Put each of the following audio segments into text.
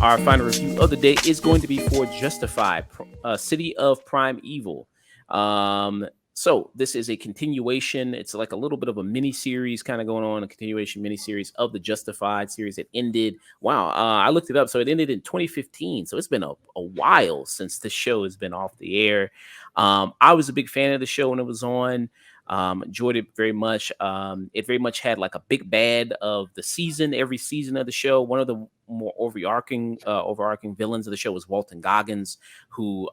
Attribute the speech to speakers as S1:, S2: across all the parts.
S1: Our final review of the day is going to be for Justified, City of Primeval. So this is a continuation. It's like a little bit of a mini series kind of going on, a continuation mini series of the Justified series that ended. Wow, I looked it up. So it ended in 2015. So it's been a while since this show has been off the air. I was a big fan of the show when it was on. Enjoyed it very much. It very much had like a big bad of the season, every season of the show. One of the more overarching villains of the show was Walton Goggins, who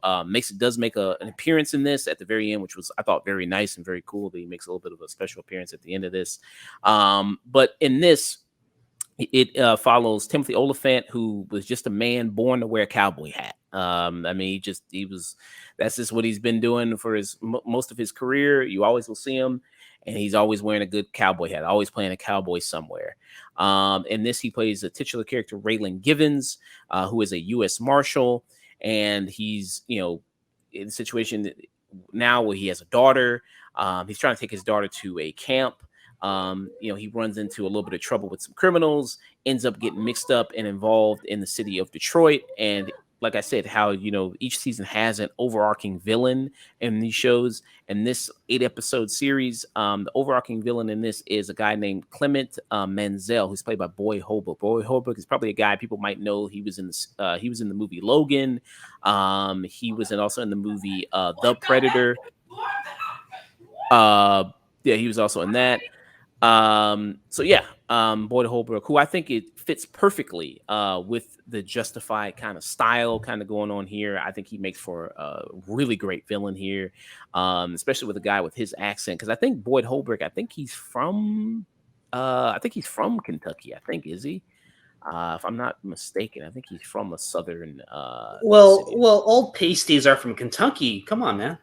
S1: does make an appearance in this at the very end, which was, I thought, very nice and very cool that he makes a little bit of a special appearance at the end of this. But in this, it follows Timothy Oliphant, who was just a man born to wear a cowboy hat. I mean, that's just what he's been doing for most of his career. You always will see him, and he's always wearing a good cowboy hat, always playing a cowboy somewhere. In this, he plays a titular character, Raylan Givens, who is a U.S. Marshal, and he's, in a situation now where he has a daughter. He's trying to take his daughter to a camp. He runs into a little bit of trouble with some criminals, ends up getting mixed up and involved in the city of Detroit. And like I said, how, each season has an overarching villain in these shows. And this 8-episode series, the overarching villain in this is a guy named Clement Menzel, who's played by Boyd Holbrook. Boyd Holbrook is probably a guy people might know. He was in the movie Logan. He was also in the movie The Predator. He was also in that. Boyd Holbrook, who I think it fits perfectly with the Justified kind of style kind of going on here. I think he makes for a really great villain here, especially with a guy with his accent. Because I think Boyd Holbrook, I think he's from Kentucky. I think, is he? If I'm not mistaken, I think he's from a southern.
S2: Well, old pasties are from Kentucky. Come on, man.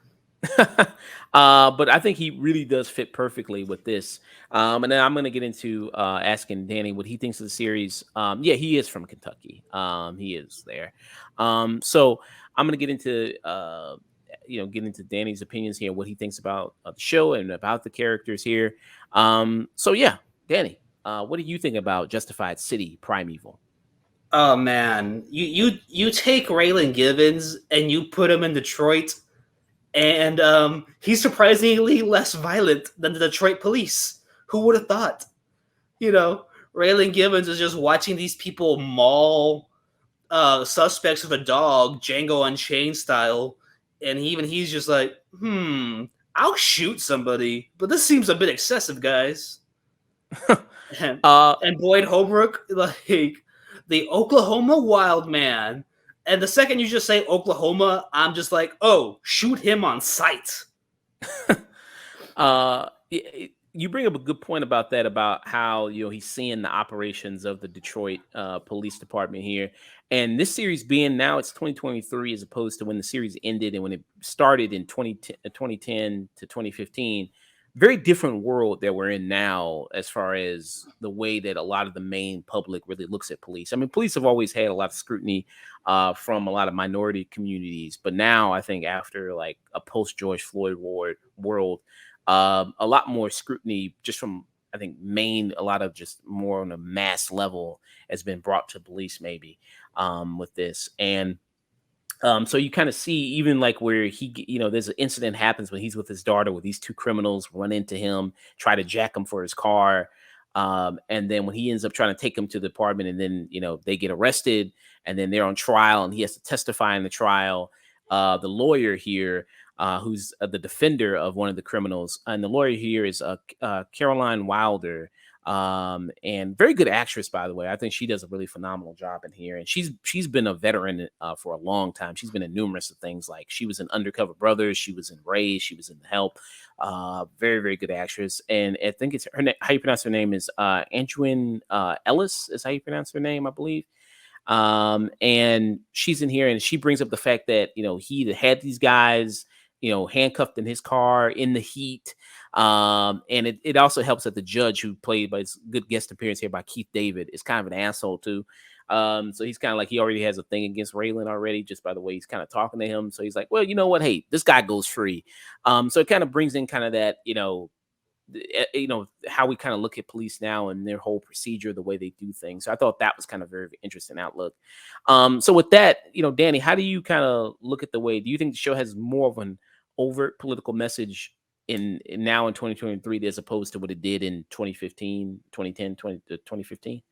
S1: But I think he really does fit perfectly with this. And then I'm going to get into asking Danny what he thinks of the series. He is from Kentucky. He is there. So I'm going to get into Danny's opinions here, what he thinks about the show and about the characters here. Danny, what do you think about Justified City Primeval?
S2: Oh man, you take Raylan Givens and you put him in Detroit. And he's surprisingly less violent than the Detroit police. Who would have thought? Raylan Givens is just watching these people maul suspects with a dog, Django Unchained style. And he's just like, I'll shoot somebody. But this seems a bit excessive, guys. and Boyd Holbrook, like, the Oklahoma wild man. And the second you just say Oklahoma, I'm just like, oh, shoot him on sight.
S1: You bring up a good point about that, about how, he's seeing the operations of the Detroit police department here. And this series being now it's 2023 as opposed to when the series ended and when it started in 2010 to 2015. Very different world that we're in now as far as the way that a lot of the main public really looks at police. I mean, police have always had a lot of scrutiny from a lot of minority communities. But now I think after like a post-George Floyd world, a lot more scrutiny just from, I think, a lot of just more on a mass level has been brought to police maybe with this. And so you kind of see even like where there's an incident happens when he's with his daughter, where these two criminals run into him, try to jack him for his car. And then when he ends up trying to take him to the apartment and then, they get arrested and then they're on trial and he has to testify in the trial. The lawyer here, who's the defender of one of the criminals, and the lawyer here is Caroline Wilder. And very good actress, by the way. I think she does a really phenomenal job in here. And she's been a veteran for a long time. She's been in numerous of things. Like she was in Undercover Brothers, she was in Ray, she was in The Help. Very, very good actress. And I think it's how you pronounce her name is Antoine Ellis is how you pronounce her name, I believe. And she's in here and she brings up the fact that, he had these guys, handcuffed in his car in the heat. And it also helps that the judge, who played by his good guest appearance here by Keith David, is kind of an asshole too. So he's kind of like he already has a thing against Raylan already just by the way he's kind of talking to him. So he's like, well, you know what? Hey, this guy goes free. So it kind of brings in kind of that, how we kind of look at police now and their whole procedure, the way they do things. So I thought that was kind of very interesting outlook. So with that, Danny, how do you kind of look at the way? Do you think the show has more of an overt political message in now in 2023 as opposed to what it did in 2015, 2010, 2015?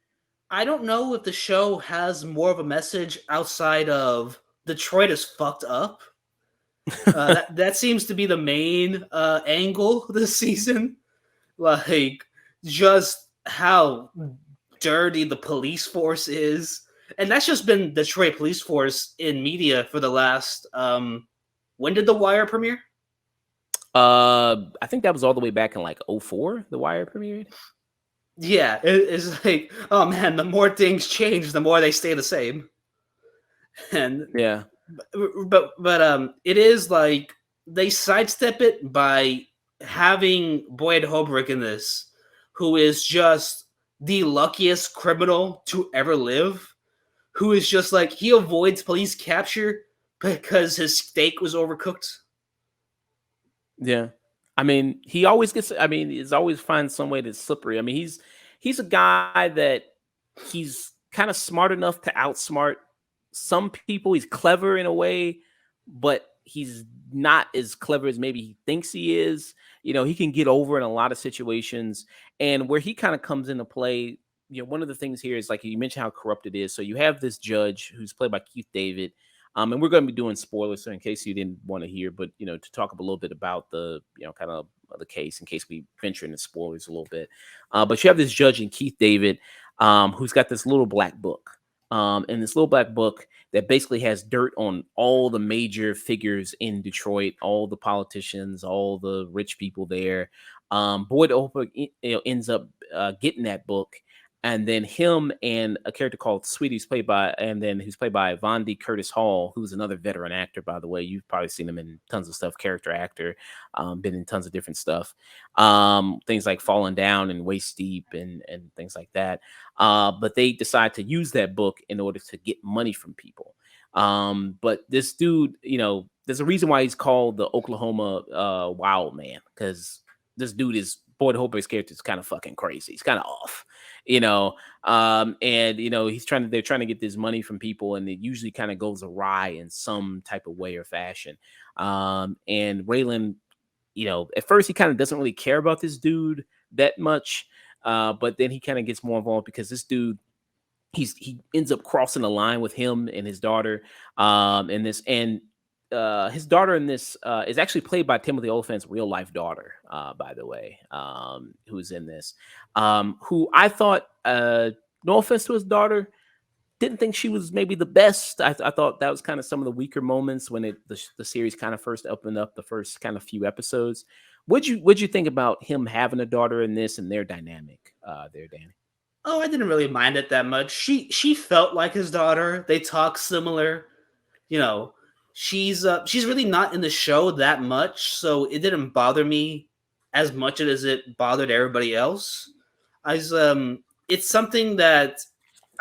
S2: I don't know if the show has more of a message outside of Detroit is fucked up. That seems to be the main angle this season. Like, just how dirty the police force is. And that's just been Detroit police force in media for the last when did The Wire premiere?
S1: I think that was all the way back in like '04. The Wire premiered.
S2: Yeah, it's like, oh man, the more things change, the more they stay the same. And
S1: Yeah.
S2: but it is like they sidestep it by having Boyd Holbrook in this, who is just the luckiest criminal to ever live, who is just like he avoids police capture because his steak was overcooked.
S1: Yeah. I mean, he always gets he's always finds some way that's slippery. I mean, he's a guy that he's kind of smart enough to outsmart some people. He's clever in a way, but he's not as clever as maybe he thinks he is. He can get over in a lot of situations. And where he kind of comes into play, one of the things here is like you mentioned how corrupt it is. So you have this judge who's played by Keith David. And we're going to be doing spoilers, so in case you didn't want to hear, but to talk a little bit about the kind of the case, in case we venture into spoilers a little bit. But you have this judge in Keith David, who's got this little black book, and this little black book that basically has dirt on all the major figures in Detroit, all the politicians, all the rich people there. Boyd Holbrook, ends up getting that book. And then him and a character called Sweetie, who's played by Vondi Curtis Hall, who's another veteran actor, by the way. You've probably seen him in tons of stuff, character actor, been in tons of different stuff. Things like Falling Down and Waist Deep and things like that. But they decide to use that book in order to get money from people. But this dude, there's a reason why he's called the Oklahoma Wild Man, because this dude is Boyd Holbrook's character is kind of fucking crazy. He's kind of off, and they're trying to get this money from people, and it usually kind of goes awry in some type of way or fashion. And Raylan, at first he kind of doesn't really care about this dude that much, but then he kind of gets more involved because this dude, he ends up crossing the line with him and his daughter, his daughter in this is actually played by Timothy Olyphant's real life daughter, by the way, who's in this, who I thought, no offense to his daughter, didn't think she was maybe the best. I thought that was kind of some of the weaker moments when the series kind of first opened up, the first kind of few episodes. What'd you think about him having a daughter in this and their dynamic there, Danny?
S2: Oh, I didn't really mind it that much. She felt like his daughter. They talk similar. You know, she's really not in the show that much, so it didn't bother me as much as it bothered everybody else. It's something that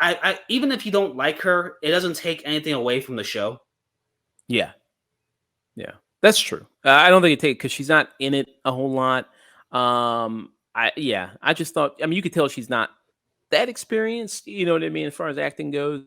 S2: I even if you don't like her, it doesn't take anything away from the show.
S1: Yeah. Yeah, that's true. I don't think it takes because she's not in it a whole lot. I just thought. I mean, you could tell she's not that experienced. You know what I mean, as far as acting goes.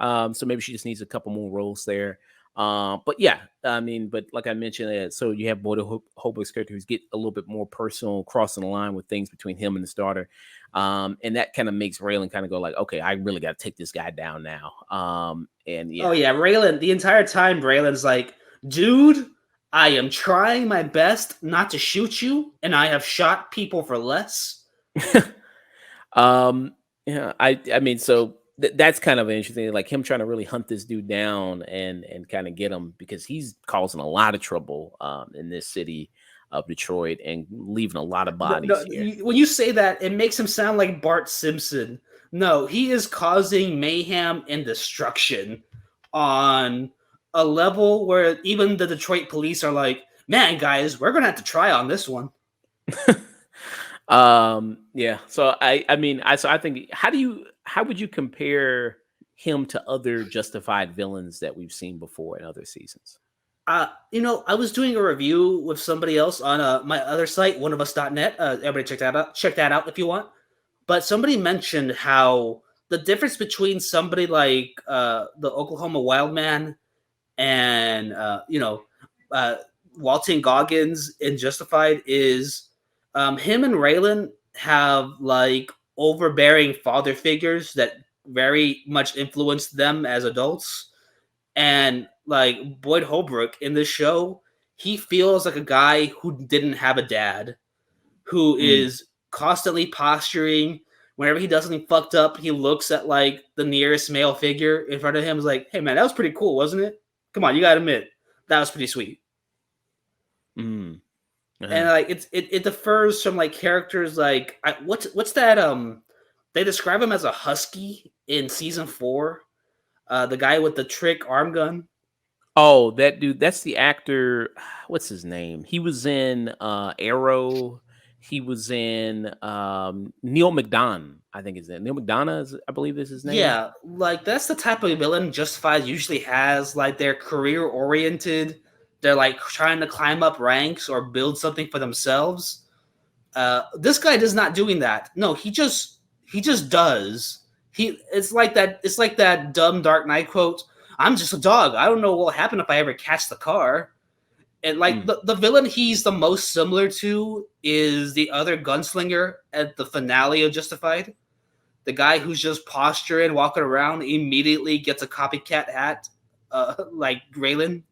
S1: So maybe she just needs a couple more roles there. But yeah, I mean, but like I mentioned, so you have Boyd Holbrook's character who's get a little bit more personal, crossing the line with things between him and his daughter, and that kind of makes Raylan kind of go like, okay, I really got to take this guy down now. And yeah,
S2: Oh yeah, Raylan. The entire time, Raylan's like, "Dude, I am trying my best not to shoot you, and I have shot people for less."
S1: um, yeah, I mean, so that's kind of interesting, like him trying to really hunt this dude down and kind of get him because he's causing a lot of trouble in this city of Detroit and leaving a lot of
S2: No,
S1: bodies here.
S2: when you say that, it makes him sound like Bart Simpson. No, he is causing mayhem and destruction on a level where even the Detroit police are like, "Man, guys, we're gonna have to try on this one."
S1: Yeah, so I mean, I think how would you compare him to other Justified villains that we've seen before in other seasons?
S2: I was doing a review with somebody else on my other site, oneofus.net. Everybody check that out. Check that out if you want. But somebody mentioned how the difference between somebody like the Oklahoma Wildman and uh, Walton Goggins in Justified is him and Raylan have like overbearing father figures that very much influenced them as adults. And like Boyd Holbrook in this show, he feels like a guy who didn't have a dad, who
S1: Mm,
S2: is constantly posturing. Whenever he does something fucked up, he looks at like the nearest male figure in front of him. Is like, "Hey man, that was pretty cool, wasn't it? Come on, you gotta admit that was pretty sweet."
S1: mm,
S2: And
S1: uh-huh.
S2: like it differs from like characters like what's that they describe him as a husky in season 4. The guy with the trick arm gun.
S1: Oh, that dude, that's the actor. What's his name? He was in Arrow. He was in Neil McDonough, I think is it. Neil McDonough is, I believe is his name.
S2: Yeah, like that's the type of villain Justified usually has. Like they're career oriented. They're like trying to climb up ranks or build something for themselves. This guy is not doing that. No, he just does. It's like that. It's like that dumb Dark Knight quote. I'm just a dog. I don't know what will happen if I ever catch the car. And like
S1: Mm.
S2: the villain he's the most similar to is the other gunslinger at the finale of Justified. The guy who's just posturing, walking around, immediately gets a copycat hat, like Raylan.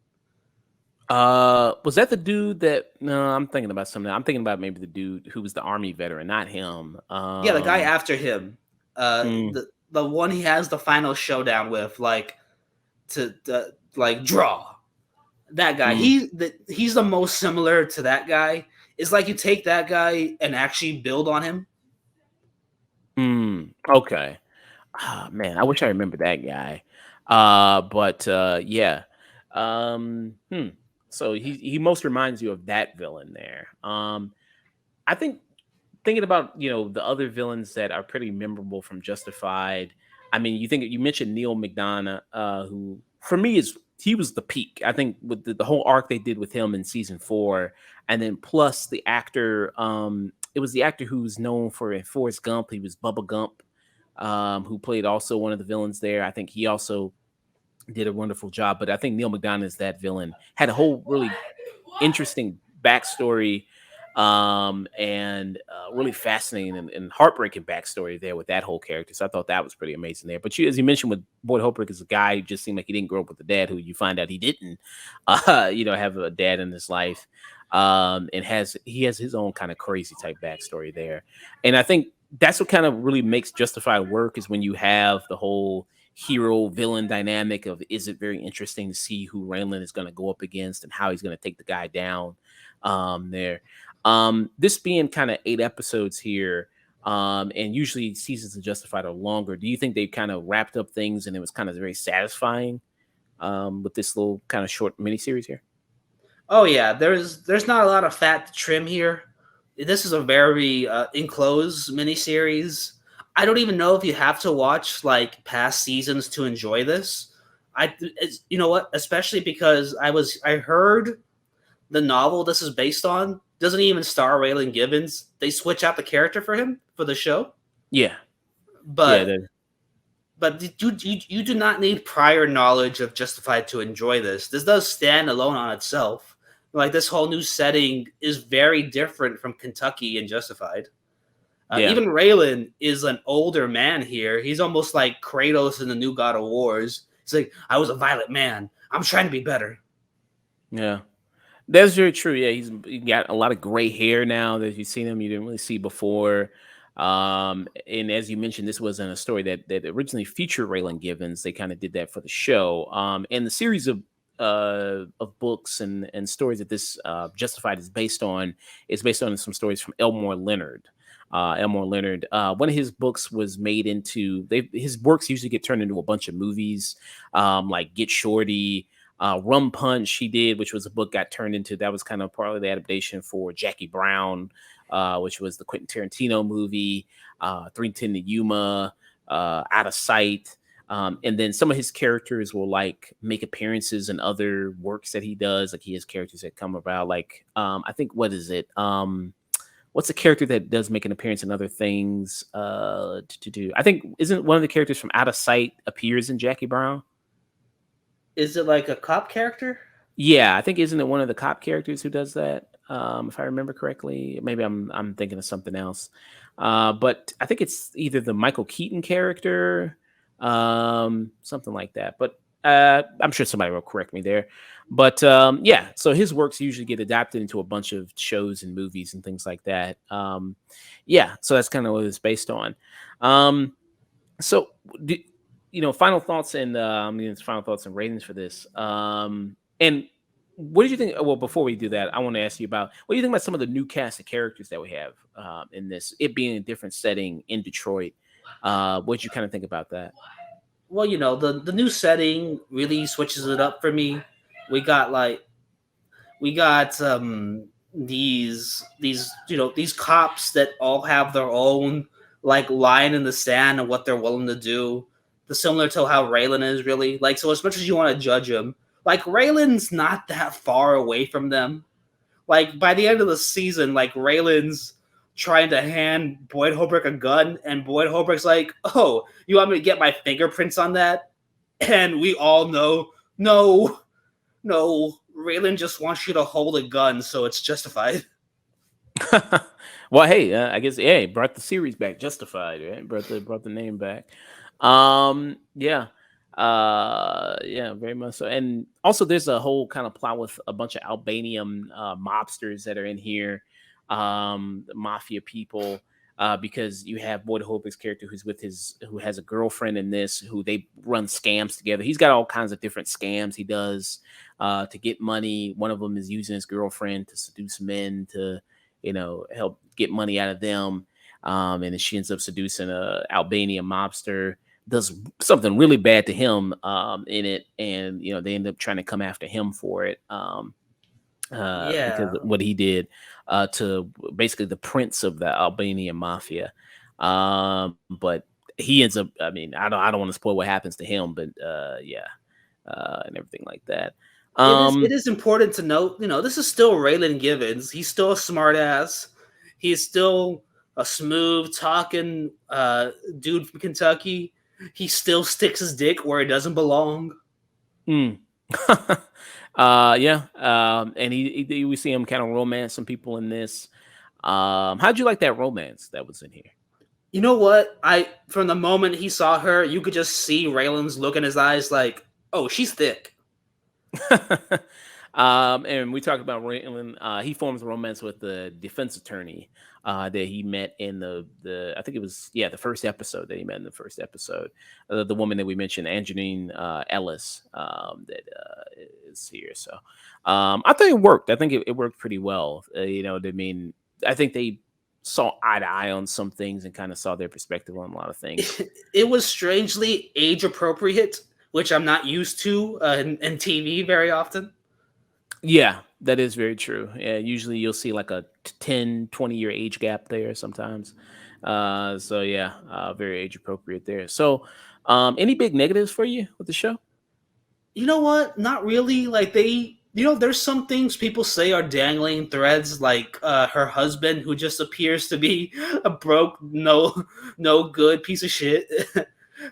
S1: Was that the dude that? No, I'm thinking about something. I'm thinking about maybe the dude who was the army veteran, not him.
S2: Yeah, the guy after him,
S1: Mm,
S2: the one he has the final showdown with, like to like draw that guy.
S1: mm,
S2: He's the most similar to that guy. It's like you take that guy and actually build on him.
S1: okay. Ah, man, I wish I remember that guy. But yeah. Hmm. So he most reminds you of that villain there. I think thinking about the other villains that are pretty memorable from Justified. I mean, you mentioned Neil McDonough, who for me is he was the peak. I think with the whole arc they did with him in season 4, and then plus the actor. It was the actor who's known for in Forrest Gump. He was Bubba Gump, who played also one of the villains there. I think he also did a wonderful job. But I think Neil McDonough is that villain. Had a whole really interesting backstory, and really fascinating and heartbreaking backstory there with that whole character. So I thought that was pretty amazing there. But as you mentioned, with Boyd Holbrook is a guy who just seemed like he didn't grow up with a dad, who you find out he didn't, have a dad in his life, and he has his own kind of crazy type backstory there. And I think that's what kind of really makes Justified work is when you have the whole hero villain dynamic of is it very interesting to see who Raylan is going to go up against and how he's going to take the guy down there. This being kind of 8 episodes here, and usually seasons of Justified are longer. Do you think they kind of wrapped up things and it was kind of very satisfying with this little kind of short miniseries here?
S2: Oh yeah, there's not a lot of fat to trim here. This is a very enclosed miniseries. I don't even know if you have to watch like past seasons to enjoy this. You know what? Especially because I heard the novel this is based on doesn't even star Raylan Givens. They switch out the character for him for the show,
S1: Yeah, yeah,
S2: but you do not need prior knowledge of Justified to enjoy this. This does stand alone on itself. Like this whole new setting is very different from Kentucky and Justified.
S1: yeah,
S2: Even Raylan is an older man here. He's almost like Kratos in the new God of Wars. It's like I was a violent man. I'm trying to be better.
S1: yeah. That's very true. Yeah, he got a lot of gray hair now that you've seen him. You didn't really see before. And as you mentioned, this wasn't a story that originally featured Raylan Givens. They kind of did that for the show. And the series of books and stories that this Justified is based on some stories from Elmore Leonard. Elmore Leonard, one of his books was made into his works usually get turned into a bunch of movies, like Get Shorty. Rum Punch he did, which was a book got turned into that was kind of part of the adaptation for Jackie Brown, which was the Quentin Tarantino movie, 310 to Yuma, Out of Sight. And then some of his characters will like make appearances in other works that he does. Like he has characters that come about. Like I think what is it? What's the character that does make an appearance in other things? To do I think isn't one of the characters from Out of Sight appears in Jackie Brown?
S2: Is it like a cop character?
S1: Yeah, I think isn't it one of the cop characters who does that? If I remember correctly, maybe I'm thinking of something else. But I think it's either the Michael Keaton character, something like that. But I'm sure somebody will correct me there. But yeah, so his works usually get adapted into a bunch of shows and movies and things like that. Yeah, so that's kind of what it's based on. Um, so, do, final thoughts and final thoughts and ratings for this. And what did you think? Well, before we do that, I want to ask you about what do you think about some of the new cast of characters that we have in this? It being a different setting in Detroit. What did you kind of think about that?
S2: Well, the new setting really switches it up for me. We got like we got these cops that all have their own like line in the sand of what they're willing to do. The similar to how Raylan is really like, so as much as you want to judge him, like Raylan's not that far away from them. Like by the end of the season, like Raylan's trying to hand Boyd Holbrook a gun, and Boyd Holbrook's like, "Oh, you want me to get my fingerprints on that?" And we all know, no, no, Raylan just wants you to hold a gun, so it's justified.
S1: Well, hey, I guess yeah, it brought the series back, Justified, right? Brought the name back. Yeah, yeah, very much so. And also, there's a whole kind of plot with a bunch of Albanian mobsters that are in here, the mafia people. Because you have Boyd Holbrook's character who has a girlfriend in this, who they run scams together. He's got all kinds of different scams he does to get money. One of them is using his girlfriend to seduce men to help get money out of them. And then she ends up seducing a Albanian mobster, does something really bad to him in it, and they end up trying to come after him for it because
S2: Yeah,
S1: of what he did to basically the prince of the Albanian mafia. But he ends up. I mean, I don't want to spoil what happens to him, but yeah, and everything like that.
S2: it is important to note, this is still Raylan Givens. He's still a smartass. He's still a smooth talking dude from Kentucky. He still sticks his dick where it doesn't belong.
S1: Mm. Yeah. And we see him kind of romance some people in this. How'd you like that romance that was in here?
S2: You know what? I From the moment he saw her, you could just see Raylan's look in his eyes, like, oh, she's thick.
S1: And we talked about Raylan. He forms a romance with the defense attorney that he met in the I think it was the first episode that he met in the first episode. The woman that we mentioned, Angeline Ellis, that is here. So I think it worked. I think it worked pretty well. I mean, I think they saw eye to eye on some things and kind of saw their perspective on a lot of things.
S2: It was strangely age appropriate, which I'm not used to in TV very often.
S1: Yeah, that is very true. Yeah, usually you'll see like a 10, 20-year age gap there sometimes. So yeah, very age appropriate there. So, any big negatives for you with the show?
S2: You know what? Not really. Like there's some things people say are dangling threads, like her husband, who just appears to be a broke, no good piece of shit,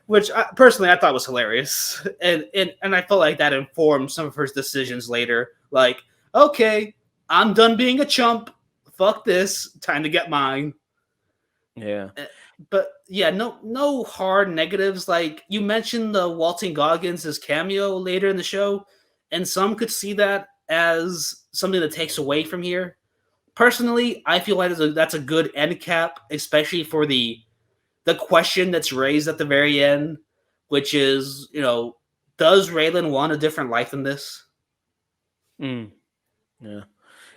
S2: which personally I thought was hilarious, and I felt like that informed some of her decisions later. Like, okay, I'm done being a chump. Fuck this. Time to get mine.
S1: Yeah.
S2: Uh, But yeah, no hard negatives. Like you mentioned the Walton Goggins' cameo later in the show, and some could see that as something that takes away from here. Personally, I feel like that's a good end cap, especially for the question that's raised at the very end, which is, does Raylan want a different life than this?
S1: Mm, yeah.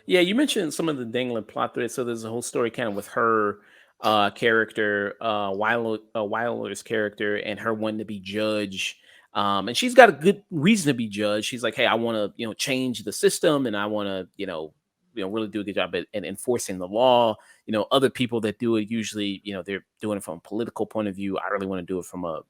S1: Yeah, you mentioned some of the dangling plot threads. So there's a whole story kind of with her character, Wilder's character, and her wanting to be judge. And she's got a good reason to be judge. She's like, hey, I want to, change the system, and I want to, really do a good job at enforcing the law. Other people that do it usually, they're doing it from a political point of view. I really want to do it from a,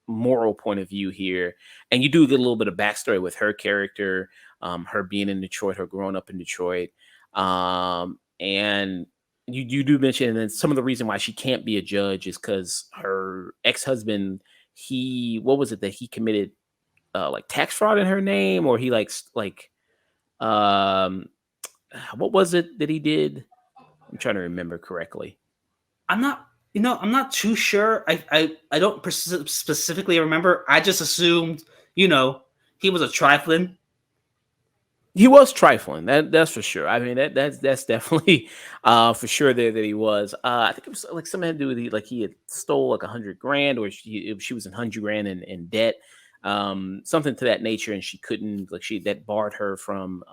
S1: moral point of view here, and you do get a little bit of backstory with her character, her being in Detroit, her growing up in Detroit, and you do mention that some of the reason why she can't be a judge is because her ex-husband, he what was it that he committed, like tax fraud in her name, or he um what was it that he did? I'm trying to remember correctly.
S2: I'm not, I'm not too sure. I don't specifically remember. I just assumed, you know, he was a trifling.
S1: He was trifling. That's for sure. I mean, that's definitely for sure there that he was. I think it was like something had to do with like he had stole like 100 grand, or she was in 100 grand in debt, something to that nature, and she couldn't, like, she that barred her from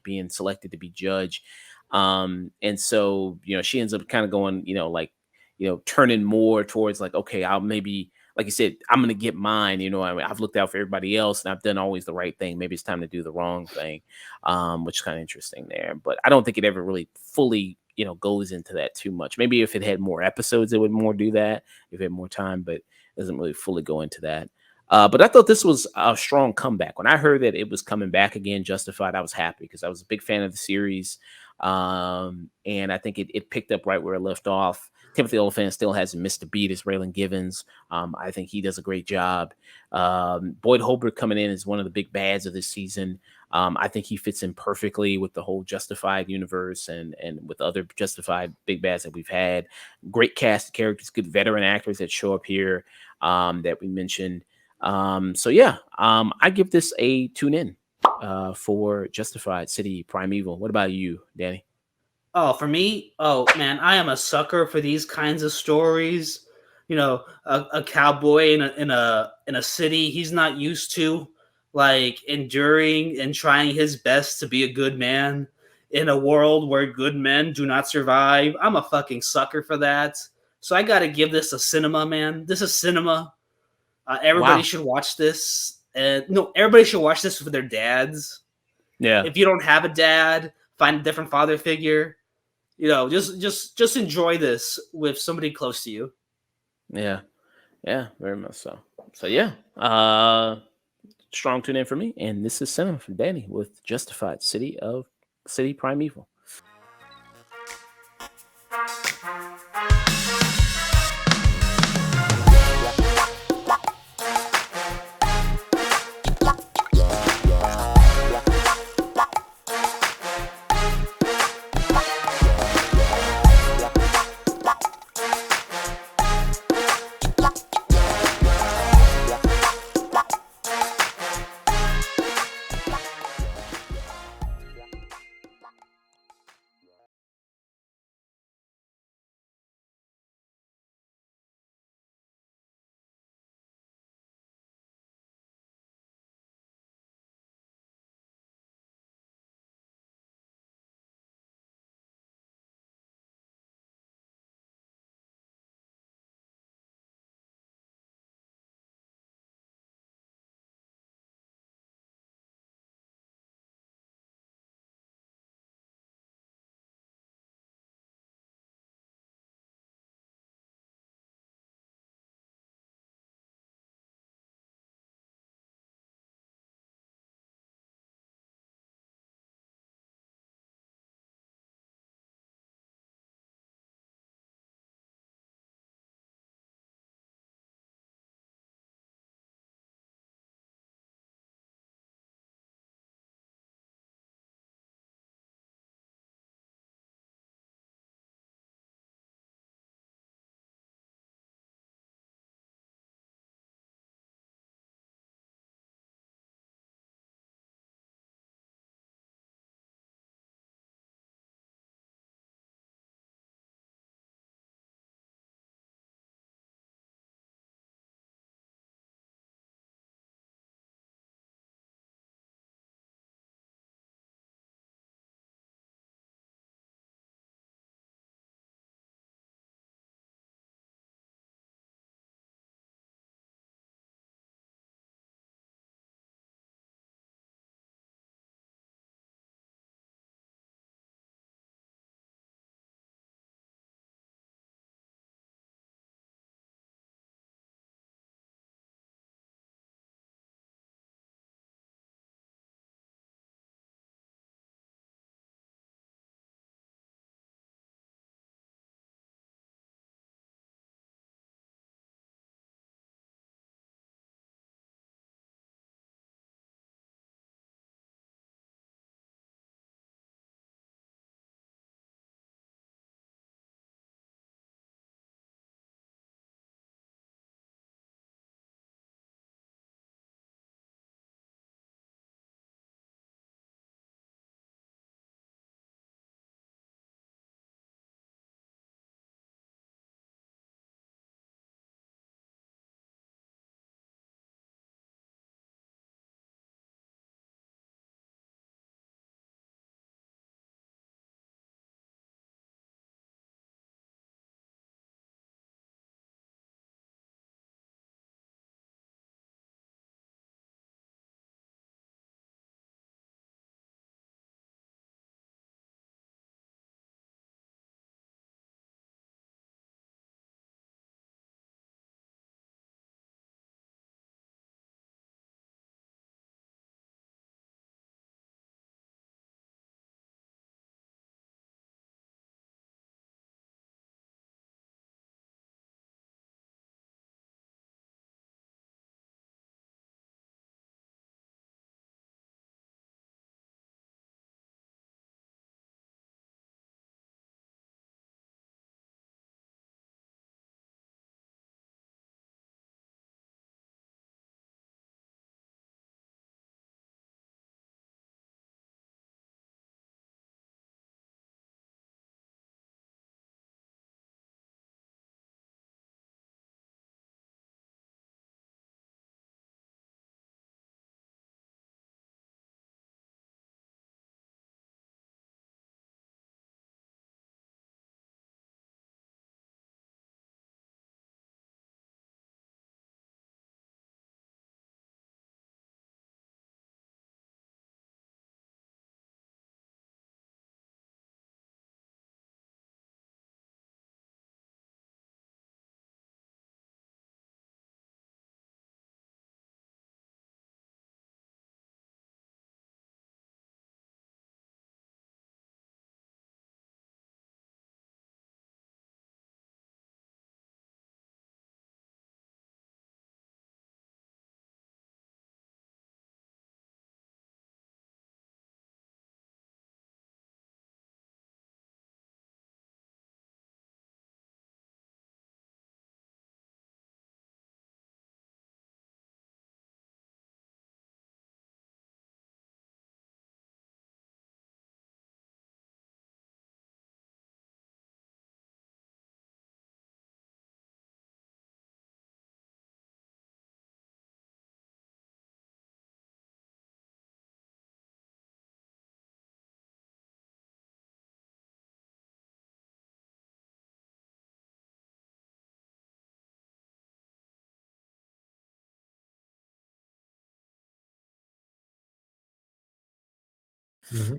S1: being selected to be judge. And so she ends up kind of going, like, turning more towards like, okay, I'll maybe, like you said, I'm gonna get mine. I mean, I've looked out for everybody else, and I've done always the right thing. Maybe it's time to do the wrong thing, which is kind of interesting there. But I don't think it ever really fully, goes into that too much. Maybe if it had more episodes, it would more do that. If it had more time, but it doesn't really fully go into that. But I thought this was a strong comeback. When I heard that it was coming back again, Justified, I was happy because I was a big fan of the series, and I think it picked up right where it left off. Timothy Olyphant still hasn't missed a beat as Raylan Givens. I think he does a great job. Boyd Holbrook coming in is one of the big bads of this season. I think he fits in perfectly with the whole Justified universe and with other Justified big bads that we've had. Great cast of characters, good veteran actors that show up here, that we mentioned. So yeah, I give this a tune in for Justified City Primeval. What about you, Danny?
S2: Oh, for me, oh man, I am a sucker for these kinds of stories. A cowboy in a city he's not used to, like enduring and trying his best to be a good man in a world where good men do not survive. I'm a fucking sucker for that. So I got to give this a cinema, man. This is cinema. Everybody
S1: Wow.
S2: should watch this. And no, everybody should watch this with their dads.
S1: Yeah.
S2: If you don't have a dad, find a different father figure. Just enjoy this with somebody close to you.
S1: Yeah. Yeah. Very much so. So yeah. Strong tune in for me. And this is Cinema from Danny with Justified City Primeval.
S3: Mhm.